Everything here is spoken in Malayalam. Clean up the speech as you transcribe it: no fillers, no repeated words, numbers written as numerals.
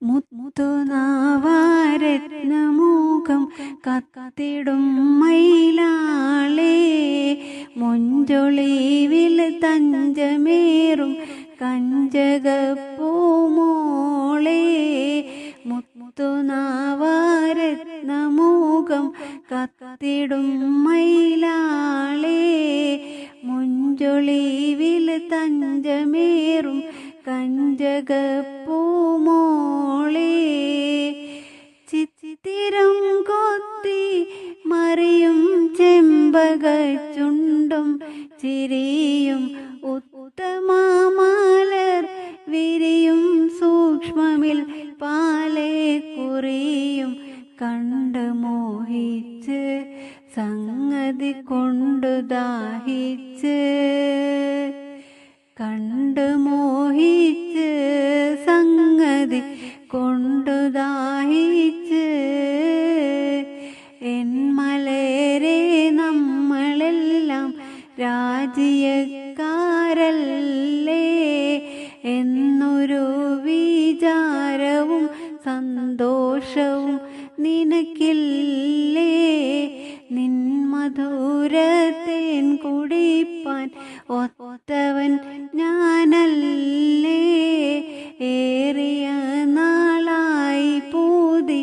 മുത്തുനാവാരത്നമുഖം കത്തിടും മയിലാളേ, മൊഞ്ചൊളിവിൽ തഞ്ചമേറും കഞ്ചകപ്പൂമോളേ. മുത്തുനാവാരത്നമുഖം കത്തിടും മയിലാളേ, മൊഞ്ചൊളിവിൽ തഞ്ചമേറും കഞ്ചകപ്പൂമോളേ. ചിത്തിരം കൊത്തി മറിയും ചെമ്പകച്ചുണ്ടും ചിരിയും ഉത്തമമലർ വിരിയും സൂക്ഷ്മമിൽ പാലേ കുറിയും കണ്ട് മോഹിച്ച് സംഗതി കൊണ്ടു ദാഹിച്ച്, കണ്ട് മോഹിച്ച് സംഗതി കൊണ്ടു ദാഹിച്ച്. എൻ മലരെ നമ്മളെല്ലാം രാജ്യക്കാരല്ലേ എന്നൊരു വിചാരവും സന്തോഷവും നിനക്കില്ലേ. നിൻ മധുരത്തേൻ കുടിപ്പാൻ ഒത്തവൻ ഞാനല്ലേ. ഏറിയ നാളായി പൂതി